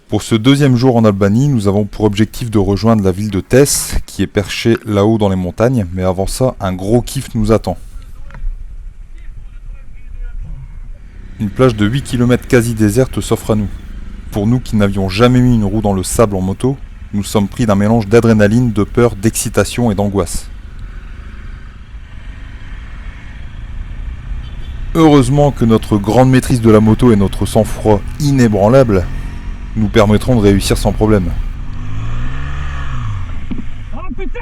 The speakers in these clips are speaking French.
Pour ce deuxième jour en Albanie, nous avons pour objectif de rejoindre la ville de Tès, qui est perchée là-haut dans les montagnes, mais avant ça, un gros kiff nous attend. Une plage de 8 km quasi déserte s'offre à nous. Pour nous qui n'avions jamais mis une roue dans le sable en moto, nous sommes pris d'un mélange d'adrénaline, de peur, d'excitation et d'angoisse. Heureusement que notre grande maîtrise de la moto et notre sang-froid inébranlable nous permettront de réussir sans problème. Oh putain!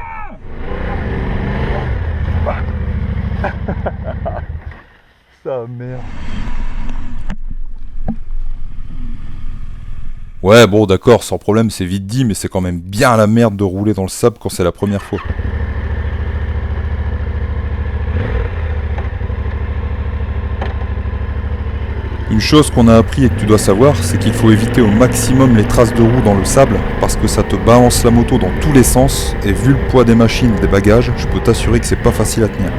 Ça merde. Ouais, bon d'accord, sans problème, c'est vite dit, mais c'est quand même bien la merde de rouler dans le sable quand c'est la première fois. Une chose qu'on a appris et que tu dois savoir, c'est qu'il faut éviter au maximum les traces de roues dans le sable, parce que ça te balance la moto dans tous les sens, et vu le poids des machines et des bagages, je peux t'assurer que c'est pas facile à tenir.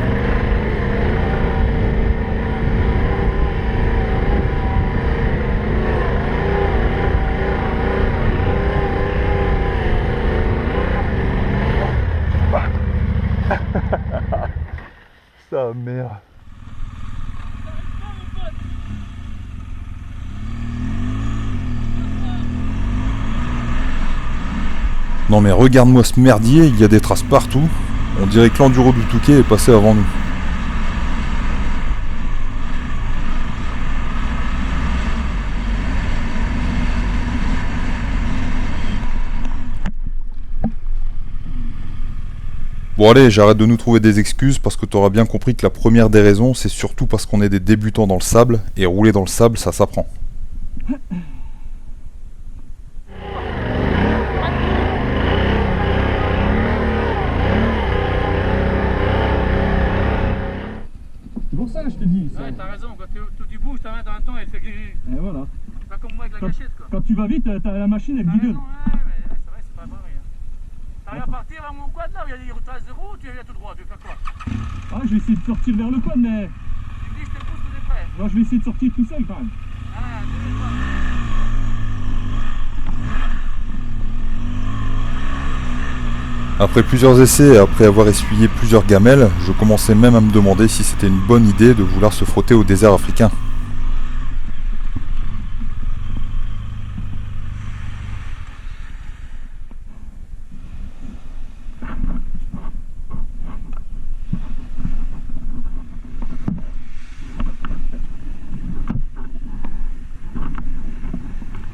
Sa mère. Non mais regarde-moi ce merdier, il y a des traces partout. On dirait que l'enduro du Touquet est passé avant nous. Bon allez, j'arrête de nous trouver des excuses parce que t'auras bien compris que la première des raisons, c'est surtout parce qu'on est des débutants dans le sable, et rouler dans le sable, ça s'apprend. C'est pour ça que je te dis. Ça. Ouais, t'as raison, quand tu bouges, ta main dans un temps, elle fait glu. Et voilà. C'est pas comme moi avec la gâchette, quoi. Quand tu vas vite, t'as la machine, elle T'as gueule. raison, ouais, mais c'est vrai, c'est pas pareil. Hein. T'arrives à partir à mon quad là, où il y a des traces de roue, tu viens tout droit, tu veux faire quoi? Ah, je vais essayer de sortir vers le quad, mais. Tu me dis, je te pousse tout de près. Moi, je vais essayer de sortir tout seul quand même. Ah, désolé, pas. Après plusieurs essais et après avoir essuyé plusieurs gamelles, je commençais même à me demander si c'était une bonne idée de vouloir se frotter au désert africain.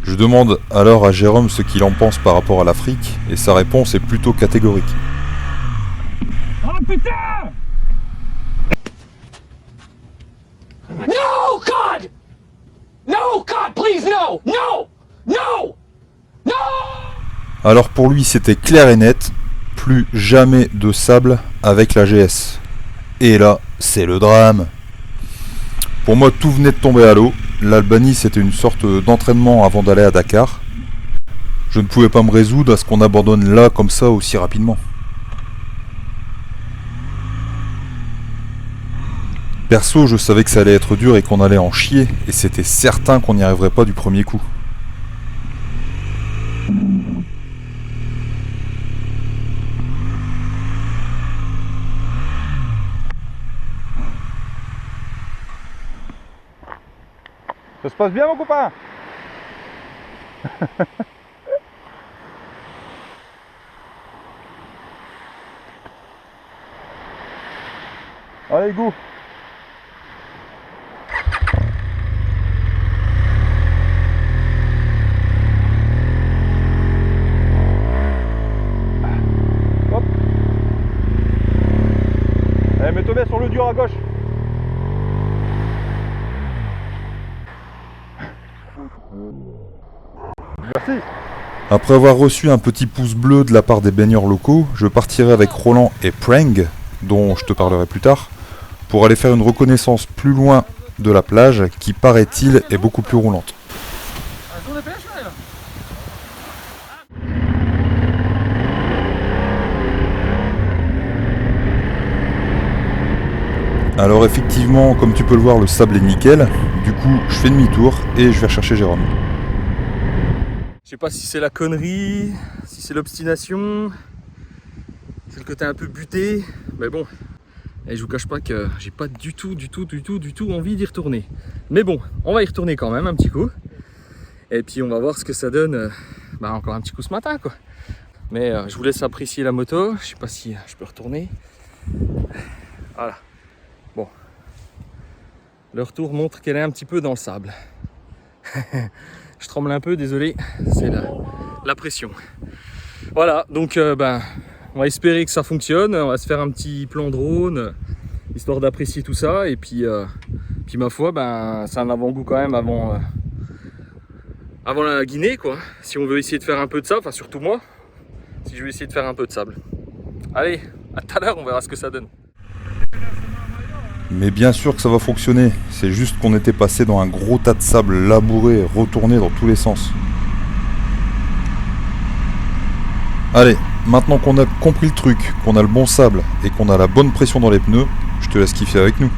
Je demande alors à Jérôme ce qu'il en pense par rapport à l'Afrique, et sa réponse est plutôt catégorique. Oh putain! No, God! No, God, please, no! No! No! No! Alors pour lui c'était clair et net, plus jamais de sable avec la GS. Et là, c'est le drame. Pour moi tout venait de tomber à l'eau, l'Albanie c'était une sorte d'entraînement avant d'aller à Dakar. Je ne pouvais pas me résoudre à ce qu'on abandonne là comme ça aussi rapidement. Perso, je savais que ça allait être dur et qu'on allait en chier, et c'était certain qu'on n'y arriverait pas du premier coup. Ça se passe bien mon copain? Allez go. Hop. Allez, mets-toi bien sur le dur à gauche. Merci. Après avoir reçu un petit pouce bleu de la part des baigneurs locaux, je partirai avec Roland et Prang, dont je te parlerai plus tard, pour aller faire une reconnaissance plus loin de la plage qui, paraît-il, est beaucoup plus roulante. Alors effectivement, comme tu peux le voir, le sable est nickel, du coup je fais demi-tour et je vais rechercher Jérôme. Je sais pas si c'est la connerie, si c'est l'obstination, c'est le côté un peu buté, mais bon. Et je vous cache pas que j'ai pas du tout envie d'y retourner. Mais bon, on va y retourner quand même un petit coup. Et puis on va voir ce que ça donne, encore un petit coup ce matin quoi. Mais je vous laisse apprécier la moto, je sais pas si je peux retourner. Voilà, bon. Le retour montre qu'elle est un petit peu dans le sable. Je tremble un peu, désolé, c'est la pression. Voilà, donc on va espérer que ça fonctionne, on va se faire un petit plan drone, histoire d'apprécier tout ça, et puis ma foi, c'est un avant-goût quand même avant la Guinée, quoi. Si on veut essayer de faire un peu de ça, enfin surtout moi, si je vais essayer de faire un peu de sable. Allez, à tout à l'heure, on verra ce que ça donne. Mais bien sûr que ça va fonctionner, c'est juste qu'on était passé dans un gros tas de sable labouré, retourné dans tous les sens. Allez, maintenant qu'on a compris le truc, qu'on a le bon sable et qu'on a la bonne pression dans les pneus, je te laisse kiffer avec nous.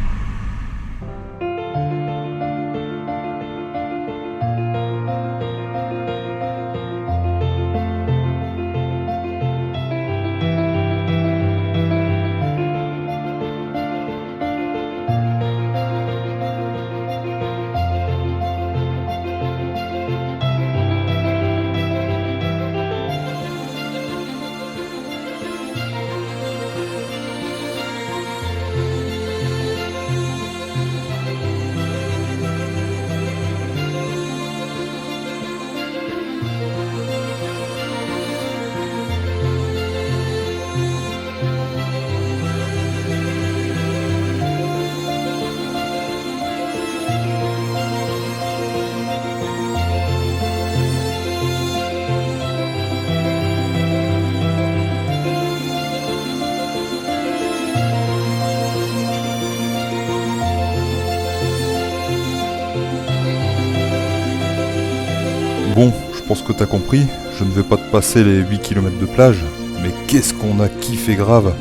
Bon, je pense que t'as compris, je ne vais pas te passer les 8 km de plage, mais qu'est-ce qu'on a kiffé grave!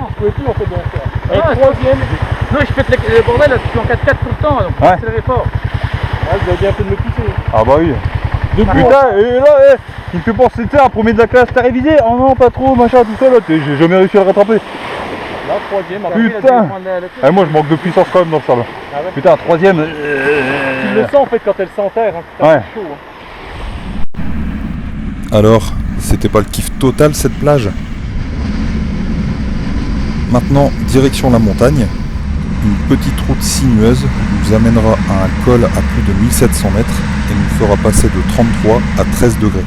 Je pouvais plus en fait donc. Et troisième. Non, je pète le bordel là, je suis en 4x4 tout le temps, donc accélérez fort. Ouais, vous avez bien fait de me pousser. Ah bah oui. Putain, et là, il me fait penser, tu sais, un premier de la classe, t'as révisé? Oh non, pas trop, machin, tout ça, là, j'ai jamais réussi à le rattraper. Là, troisième, putain. Ah, moi je manque de puissance quand même dans le sable. Ah ouais. Putain, troisième. Tu le sens en fait quand elle s'enterre, hein, putain, ouais. C'est chaud. Hein. Alors, c'était pas le kiff total cette plage? Maintenant, direction la montagne. Une petite route sinueuse nous amènera à un col à plus de 1700 mètres et nous fera passer de 33 à 13 degrés.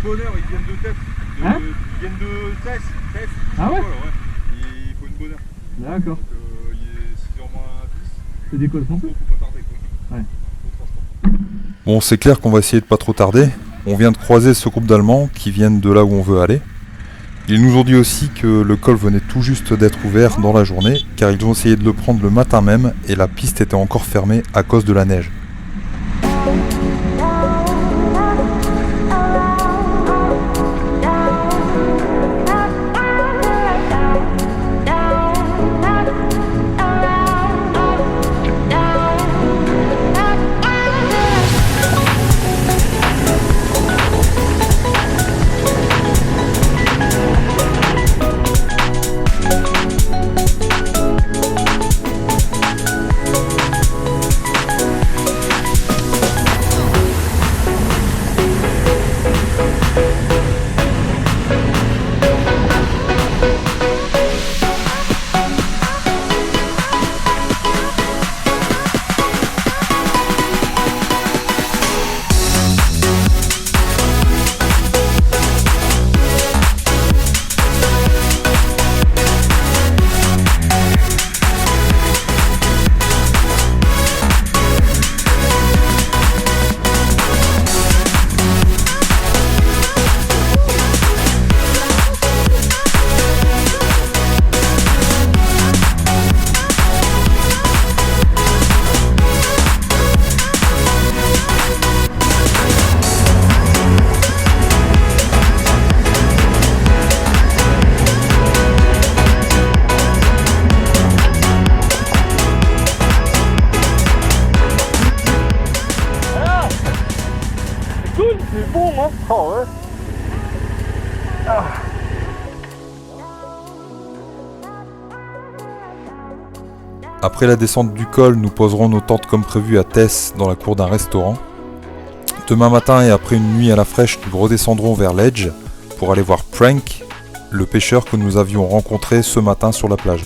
Bonheur, ils viennent de tête. Hein Ils viennent de Tess. Ah ouais, Il faut une bonheur. D'accord. Donc il est 6h moins 10. C'est des codes français. Faut pas tarder quoi. Ouais. Bon, c'est clair qu'on va essayer de pas trop tarder. On vient de croiser ce groupe d'Allemands qui viennent de là où on veut aller. Ils nous ont dit aussi que le col venait tout juste d'être ouvert dans la journée, car ils ont essayé de le prendre le matin même et la piste était encore fermée à cause de la neige. C'est bon, hein. Oh ouais. Après la descente du col, nous poserons nos tentes comme prévu à Tess dans la cour d'un restaurant. Demain matin et après une nuit à la fraîche, nous redescendrons vers l'Edge pour aller voir Frank, le pêcheur que nous avions rencontré ce matin sur la plage.